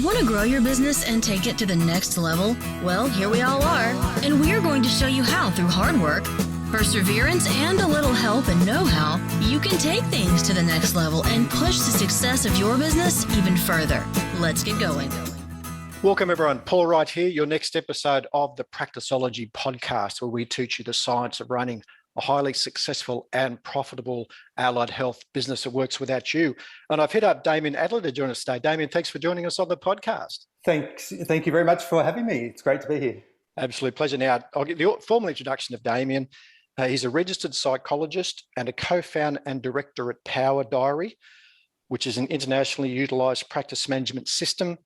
Want to grow your business and take it to the next level? Well, here we all are, and we are going to show you how through hard work, perseverance, and a little help and know-how, you can take things to the next level and push the success of your business even further. Let's get going. Welcome everyone, Paul Wright here, your next episode of the Practiceology podcast, where we teach you the science of running a highly successful and profitable allied health business that works without you. And I've hit up Damien Adler to join us today. Damien, thanks for joining us on the podcast. Thanks. Thank you very much for having me. It's great to be here. Absolute pleasure. Now, I'll give the formal introduction of Damien. He's a registered psychologist and a co-founder and director at Power Diary, which is an internationally utilised practice management system.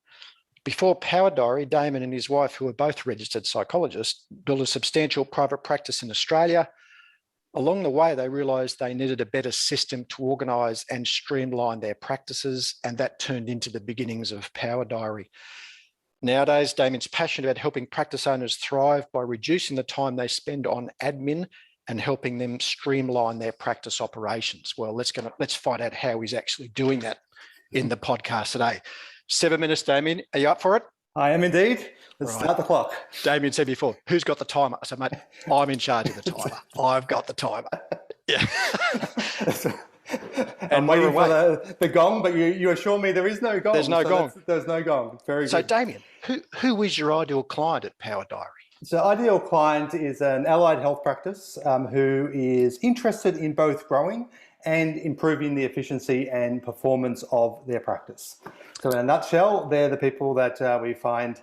Before Power Diary, Damien and his wife, who are both registered psychologists, built a substantial private practice in Australia. Along the way, they realised they needed a better system to organise and streamline their practices, and that turned into the beginnings of Power Diary. Nowadays, Damien's passionate about helping practice owners thrive by reducing the time they spend on admin and helping them streamline their practice operations. Well, let's find out how he's actually doing that in the podcast today. 7 minutes, Damien. Are you up for it? I am indeed. Let's start the clock. Damien said before, who's got the timer? I said, mate, I'm in charge of the timer. I've got the timer. Yeah. I'm waiting for the gong, but you assure me there is no gong. There's no gong. There's no gong. Very good. So, Damien, who is your ideal client at Power Diary? So ideal client is an allied health practice who is interested in both growing and improving the efficiency and performance of their practice. So in a nutshell, they're the people that we find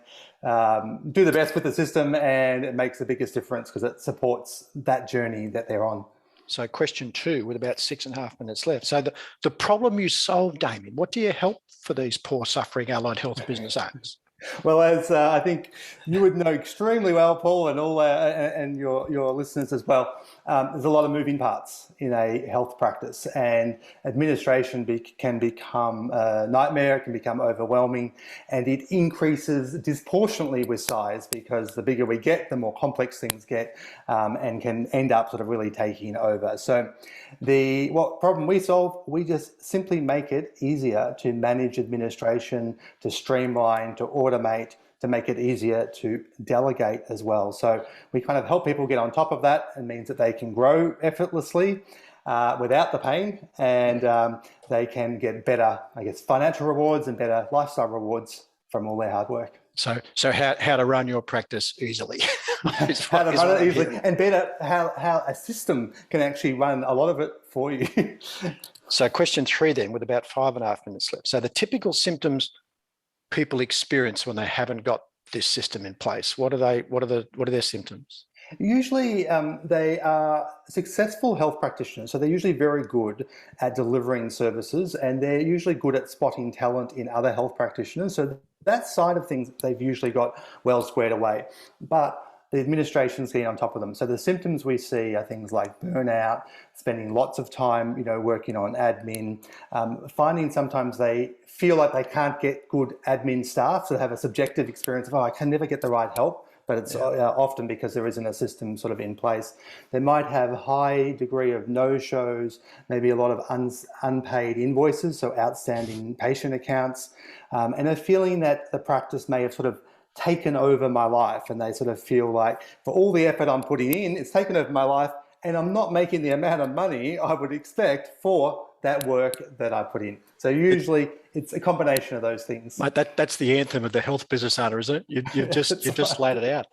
do the best with the system, and it makes the biggest difference because it supports that journey that they're on. So question 2, with about 6.5 minutes left. So the problem you solve, Damien, what do you help for these poor suffering allied health business owners? Well, as I think you would know extremely well, Paul, and all and your listeners as well, there's a lot of moving parts in a health practice, and administration can become a nightmare. It can become overwhelming, and it increases disproportionately with size, because the bigger we get, the more complex things get, and can end up sort of really taking over. So what problem we solve, we just simply make it easier to manage administration, to streamline, to automate, to make it easier to delegate as well. So we kind of help people get on top of that. It means that they can grow effortlessly without the pain, and they can get better, I guess, financial rewards and better lifestyle rewards from all their hard work. So how to run your practice easily. How to run it easily, and better how a system can actually run a lot of it for you. So question 3 then, with about 5.5 minutes left. So the typical symptoms people experience when they haven't got this system in place, what are their symptoms? Usually they are successful health practitioners, so they're usually very good at delivering services, and they're usually good at spotting talent in other health practitioners. So that side of things they've usually got well squared away, but the administration's getting on top of them. So the symptoms we see are things like burnout, spending lots of time, working on admin, finding sometimes they feel like they can't get good admin staff, so they have a subjective experience of, I can never get the right help, but it's often because there isn't a system sort of in place. They might have a high degree of no-shows, maybe a lot of unpaid invoices, so outstanding patient accounts, and a feeling that the practice may have sort of taken over my life, and they sort of feel like, for all the effort I'm putting in, it's taken over my life, and I'm not making the amount of money I would expect for that work that I put in. So usually it's a combination of those things. Mate, that's the anthem of the health business owner, isn't it? You've just laid it out.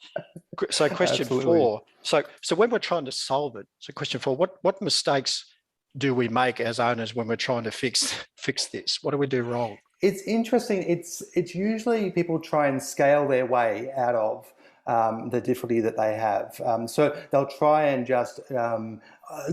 So question Absolutely. 4. So when we're trying to solve it, so question 4, what mistakes do we make as owners when we're trying to fix this? What do we do wrong? It's interesting. It's usually people try and scale their way out of the difficulty that they have. So they'll try and just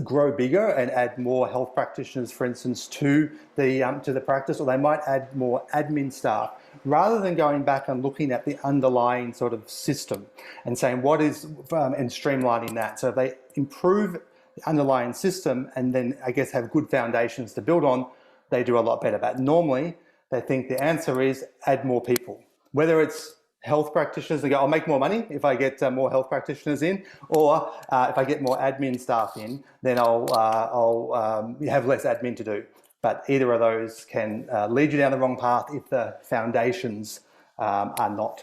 grow bigger and add more health practitioners, for instance, to the practice, or they might add more admin staff, rather than going back and looking at the underlying sort of system and saying what is and streamlining that. So if they improve the underlying system and then, I guess, have good foundations to build on, they do a lot better. But normally they think the answer is add more people, whether it's health practitioners, they go, I'll make more money if I get more health practitioners in, or if I get more admin staff in, then I'll have less admin to do. But either of those can lead you down the wrong path if the foundations are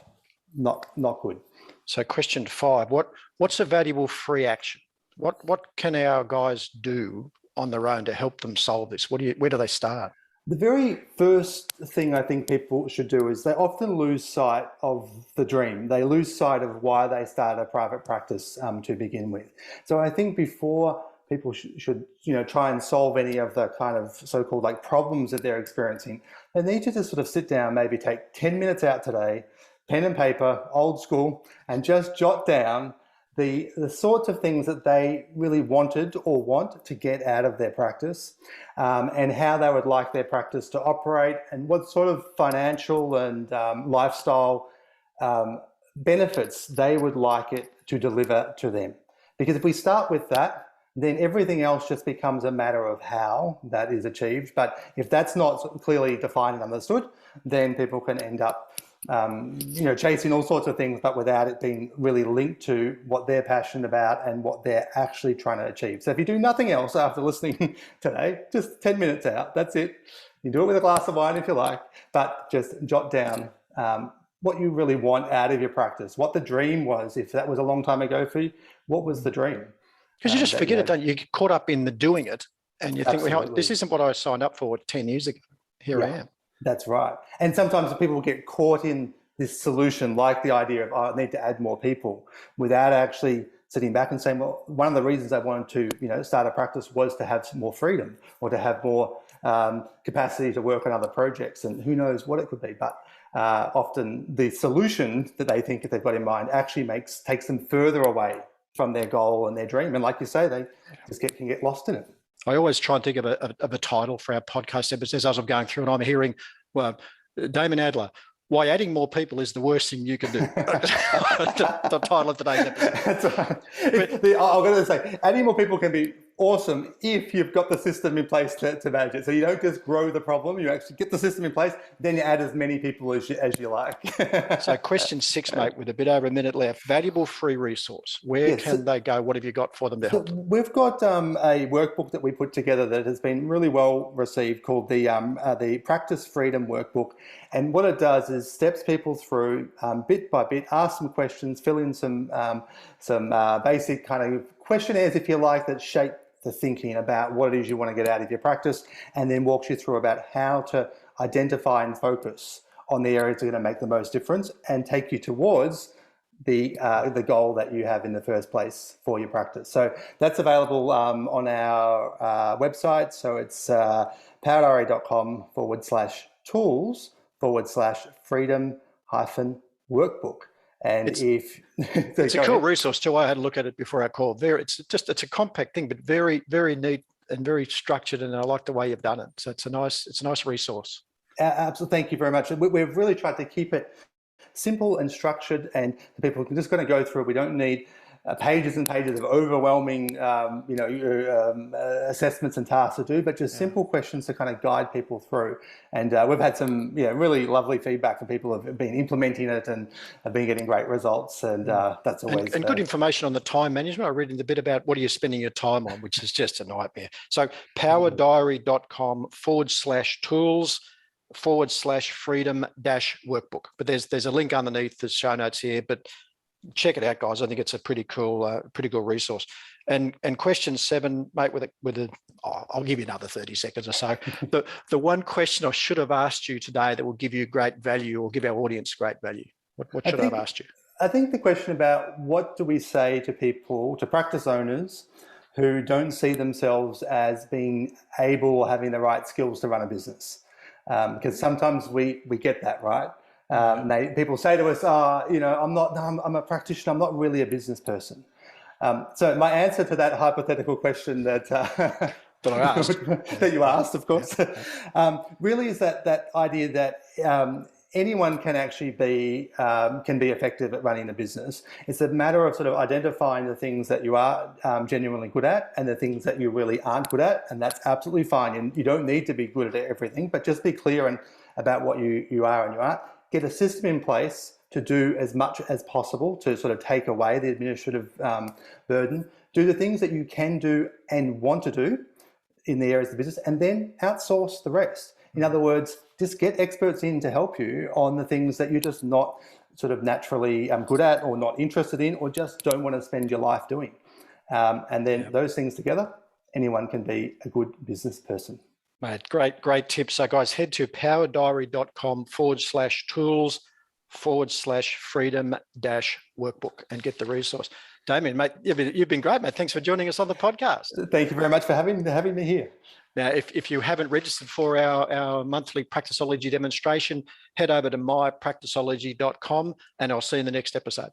not good. So question 5, what's a valuable free action? What can our guys do on their own to help them solve this? Where do they start? The very first thing I think people should do is they often lose sight of the dream. They lose sight of why they started a private practice to begin with. So I think before people should try and solve any of the kind of so-called like problems that they're experiencing, they need to just sort of sit down, maybe take 10 minutes out today, pen and paper, old school, and just jot down the sorts of things that they really wanted or want to get out of their practice, and how they would like their practice to operate, and what sort of financial and lifestyle benefits they would like it to deliver to them. Because if we start with that, then everything else just becomes a matter of how that is achieved. But if that's not clearly defined and understood, then people can end up chasing all sorts of things, but without it being really linked to what they're passionate about and what they're actually trying to achieve. So if you do nothing else after listening today, just 10 minutes out, that's it. You do it with a glass of wine if you like, but just jot down what you really want out of your practice, what the dream was. If that was a long time ago for you, what was the dream? Because you just forget it, don't you? You get caught up in the doing it, and you think, well, this isn't what I signed up for 10 years ago. Here I am. That's right. And sometimes people get caught in this solution, like the idea of, I need to add more people, without actually sitting back and saying, well, one of the reasons I wanted to start a practice was to have some more freedom, or to have more capacity to work on other projects, and who knows what it could be. But often the solution that they think that they've got in mind actually takes them further away from their goal and their dream. And like you say, they just can get lost in it. I always try and think of a title for our podcast episodes as I'm going through, and I'm hearing, well, Damien Adler, why adding more people is the worst thing you can do. the title of today's episode. That's right. I'm going to say, adding more people can be awesome if you've got the system in place to manage it. So you don't just grow the problem, you actually get the system in place, then you add as many people as you like. So question 6, mate, with a bit over a minute left, valuable free resource. Where can they go? What have you got for them to help? We've got a workbook that we put together that has been really well received, called the Practice Freedom Workbook. And what it does is steps people through bit by bit, ask some questions, fill in some basic kind of questionnaires, if you like, that shape the thinking about what it is you want to get out of your practice, and then walks you through about how to identify and focus on the areas that are going to make the most difference and take you towards the goal that you have in the first place for your practice. So that's available on our website. So it's powerdiary.com/tools/freedom-workbook. And it's a cool resource too. I had a look at it before our call. It's a compact thing, but very, very neat and very structured. And I like the way you've done it. So it's a nice resource. Absolutely, thank you very much. We've really tried to keep it simple and structured, and the people can just going to go through. We don't need pages and pages of overwhelming, assessments and tasks to do, but just simple questions to kind of guide people through. And we've had some, really lovely feedback from people who have been implementing it and have been getting great results. And that's always and good information on the time management. I read in the bit about what are you spending your time on, which is just a nightmare. So powerdiary.com/tools/freedom-workbook. But there's a link underneath the show notes here. But check it out, guys. I think it's a pretty cool resource. And question 7, mate, I'll give you another 30 seconds or so. The one question I should have asked you today that will give you great value, or give our audience great value. What should I have asked you? I think the question about what do we say to people, to practice owners who don't see themselves as being able or having the right skills to run a business. Because sometimes we get that, right? People say to us, I'm a practitioner, I'm not really a business person. So my answer to that hypothetical question that I asked, that you asked, of course, really is that idea that anyone can actually be effective at running a business. It's a matter of sort of identifying the things that you are genuinely good at and the things that you really aren't good at, and that's absolutely fine. And you don't need to be good at everything, but just be clear about what you are and you aren't. Get a system in place to do as much as possible to sort of take away the administrative burden. Do the things that you can do and want to do in the areas of the business, and then outsource the rest. In other words, just get experts in to help you on the things that you're just not sort of naturally good at or not interested in or just don't want to spend your life doing. And then those things together, anyone can be a good business person. Mate, great tips. So guys, head to powerdiary.com/tools/freedom-workbook and get the resource. Damien, mate, you've been great, mate. Thanks for joining us on the podcast. Thank you very much for having me here. Now, if you haven't registered for our monthly Practiceology demonstration, head over to mypracticeology.com and I'll see you in the next episode.